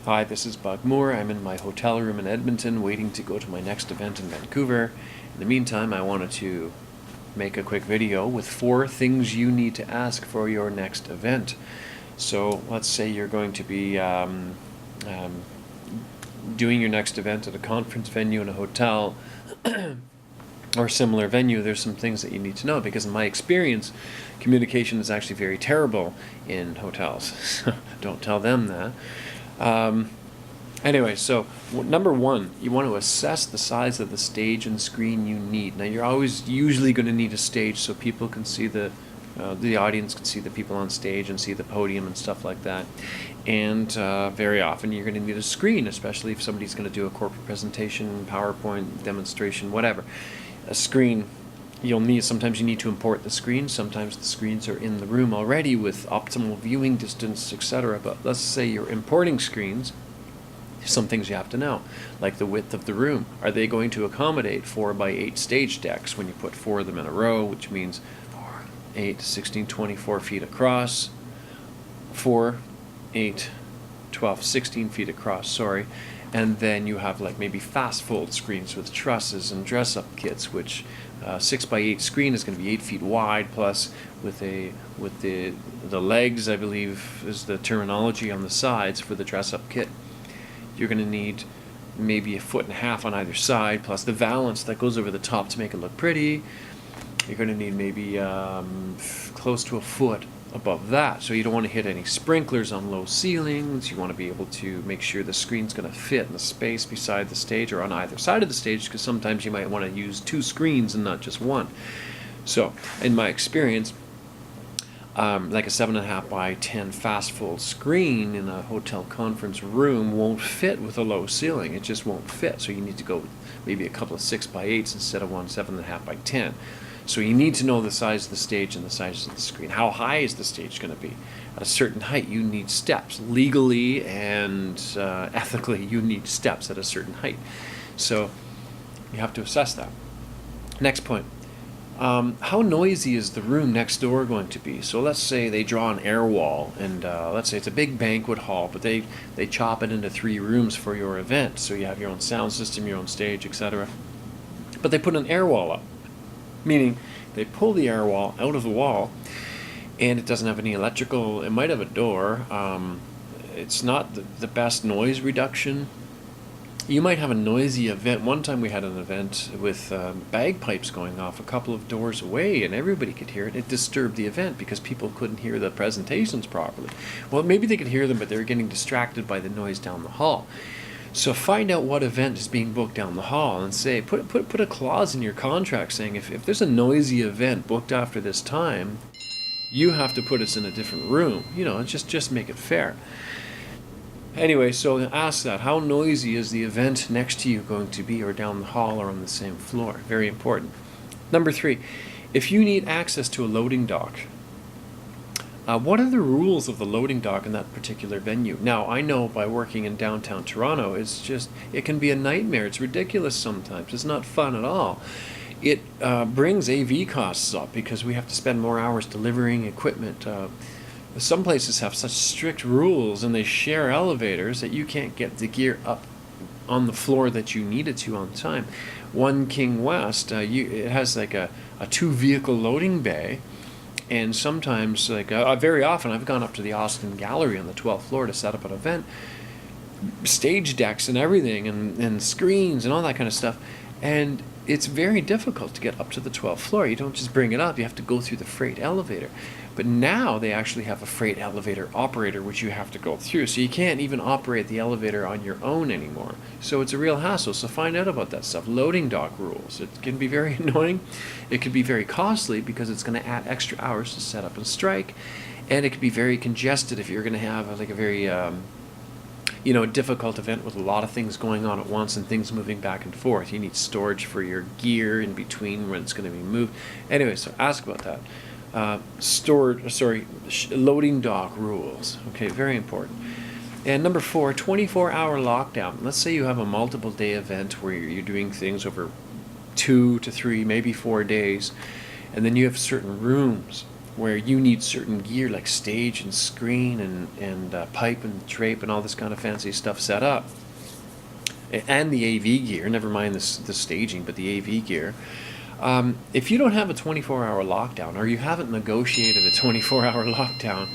Hi, this is Bug Moore. I'm in my hotel room in Edmonton waiting to go to my next event in Vancouver. In the meantime, I wanted to make a quick video with 4 things you need to ask for your next event. So let's say you're going to be doing your next event at a conference venue in a hotel or similar venue. There's some things that you need to know, because in my experience, communication is actually very terrible in hotels. So don't tell them that. Anyway, so number 1, you want to assess the size of the stage and screen you need. Now, you're always usually going to need a stage so people can see the audience can see the people on stage and see the podium and stuff like that. And very often you're going to need a screen, especially if somebody's going to do a corporate presentation, PowerPoint demonstration, whatever. A screen you'll need. Sometimes you need to import the screen. Sometimes the screens are in the room already with optimal viewing distance, etc. But let's say you're importing screens. Some things you have to know, like the width of the room. Are they going to accommodate 4x8 stage decks when you put 4 of them in a row, which means 4, 8, 16, 24 feet across, 4, 8, 12, 16 feet across, sorry. And then you have like maybe fast fold screens with trusses and dress up kits, which 6x8 screen is going to be 8 feet wide, plus with the legs, I believe is the terminology, on the sides for the dress up kit. You're going to need maybe 1.5 feet on either side, plus the valance that goes over the top to make it look pretty. You're going to need maybe close to 1 foot above that. So you don't want to hit any sprinklers on low ceilings. You want to be able to make sure the screen's going to fit in the space beside the stage or on either side of the stage, because sometimes you might want to use 2 screens and not just 1. So in my experience, like a 7.5 by 10 fast fold screen in a hotel conference room won't fit with a low ceiling. It just won't fit. So you need to go with maybe a couple of 6x8s instead of one 7.5 by 10. So you need to know the size of the stage and the size of the screen. How high is the stage going to be? At a certain height, you need steps. Legally and ethically, you need steps at a certain height. So you have to assess that. Next point. How noisy is the room next door going to be? So let's say they draw an air wall, and let's say it's a big banquet hall, but they chop it into 3 rooms for your event. So you have your own sound system, your own stage, etc. But they put an air wall up, meaning they pull the air wall out of the wall, and it doesn't have any electrical. It might have a door. It's not the best noise reduction. You might have a noisy event. One time we had an event with bagpipes going off a couple of doors away, and everybody could hear it. It disturbed the event because people couldn't hear the presentations properly. Well, maybe they could hear them, but they were getting distracted by the noise down the hall. So find out what event is being booked down the hall, and say, put a clause in your contract saying if there's a noisy event booked after this time, you have to put us in a different room. You know, just make it fair. Anyway, so ask that. How noisy is the event next to you going to be, or down the hall, or on the same floor? Very important. Number 3, if you need access to a loading dock, what are the rules of the loading dock in that particular venue? Now, I know by working in downtown Toronto, it can be a nightmare. It's ridiculous sometimes. It's not fun at all. It brings AV costs up because we have to spend more hours delivering equipment. Some places have such strict rules, and they share elevators, that you can't get the gear up on the floor that you need it to on time. One King West, it has like a 2-vehicle loading bay, and sometimes, very often, I've gone up to the Austin Gallery on the 12th floor to set up an event, stage decks and everything, and screens and all that kind of stuff, and it's very difficult to get up to the 12th floor. You don't just bring it up, you have to go through the freight elevator. But now they actually have a freight elevator operator, which you have to go through. So you can't even operate the elevator on your own anymore. So it's a real hassle. So find out about that stuff. Loading dock rules. It can be very annoying. It could be very costly because it's going to add extra hours to set up and strike. And it could be very congested if you're going to have like a very difficult event with a lot of things going on at once and things moving back and forth. You need storage for your gear in between when it's going to be moved. Anyway, so ask about that. Loading dock rules. Okay, very important. And number 4, 24-hour lockdown. Let's say you have a multiple day event where you're doing things over 2 to 3, maybe 4 days, and then you have certain rooms where you need certain gear like stage and screen and pipe and drape and all this kind of fancy stuff set up, and the AV gear, never mind the staging, but the AV gear. If you don't have a 24-hour lockdown, or you haven't negotiated a 24-hour lockdown,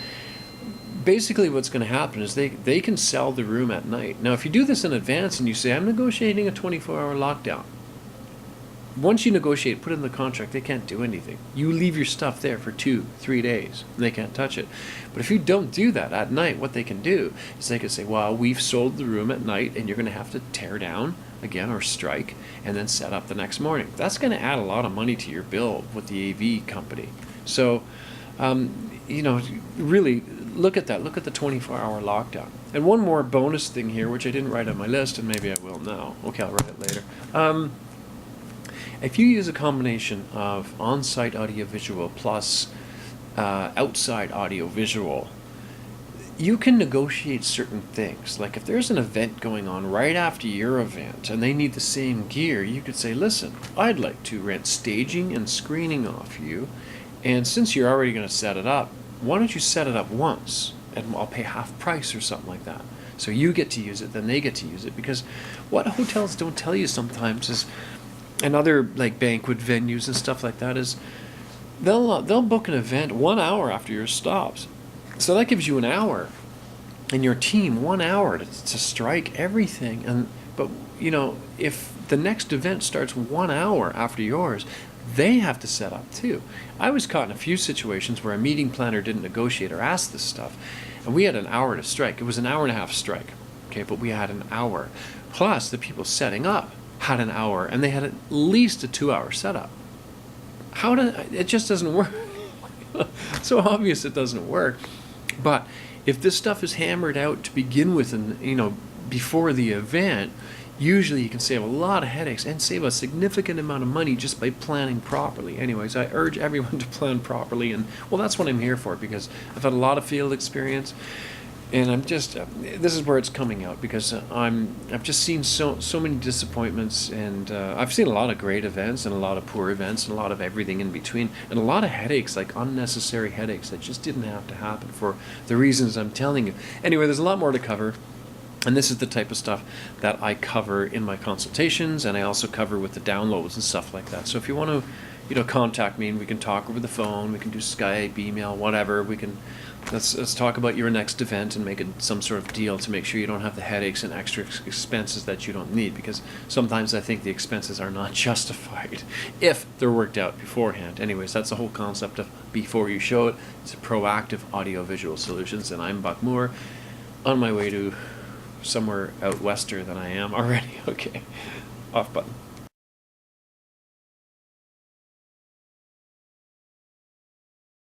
basically what's going to happen is they can sell the room at night. Now, if you do this in advance and you say, I'm negotiating a 24-hour lockdown, once you negotiate, put it in the contract, they can't do anything. You leave your stuff there for 2-3 days, and they can't touch it. But if you don't do that at night, what they can do is they can say, well, we've sold the room at night, and you're going to have to tear down again or strike and then set up the next morning. That's going to add a lot of money to your bill with the AV company. So, really look at that. Look at the 24-hour lockdown. And one more bonus thing here, which I didn't write on my list, and maybe I will now. Okay, I'll write it later. If you use a combination of on-site audiovisual plus outside audiovisual, you can negotiate certain things. Like if there's an event going on right after your event and they need the same gear, you could say, listen, I'd like to rent staging and screening off you, and since you're already going to set it up, why don't you set it up once and I'll pay half price or something like that. So you get to use it, then they get to use it. Because what hotels don't tell you sometimes is, and other like banquet venues and stuff like that, is they'll book an event 1 hour after yours stops. So that gives you an hour and your team 1 hour to strike everything. But if the next event starts 1 hour after yours, they have to set up too. I was caught in a few situations where a meeting planner didn't negotiate or ask this stuff, and we had an hour to strike. It was an hour and a half strike, okay, but we had an hour. Plus the people setting up had an hour, and they had at least a 2-hour setup. It just doesn't work. So obvious it doesn't work. But if this stuff is hammered out to begin with, and before the event, usually you can save a lot of headaches and save a significant amount of money just by planning properly. Anyways, I urge everyone to plan properly, and well, that's what I'm here for, because I've had a lot of field experience. And I'm just, this is where it's coming out, because I've just seen so many disappointments, and I've seen a lot of great events and a lot of poor events and a lot of everything in between, and a lot of headaches, like unnecessary headaches that just didn't have to happen for the reasons I'm telling you. Anyway, there's a lot more to cover, and this is the type of stuff that I cover in my consultations, and I also cover with the downloads and stuff like that. So if you want to, contact me, and we can talk over the phone, we can do Skype, email, whatever, we can. Let's talk about your next event and make it some sort of deal to make sure you don't have the headaches and extra expenses that you don't need, because sometimes I think the expenses are not justified if they're worked out beforehand. Anyways, that's the whole concept of B4UShowit. It's a proactive audiovisual solutions, and I'm Buck Moore, on my way to somewhere out wester than I am already. Okay, off button.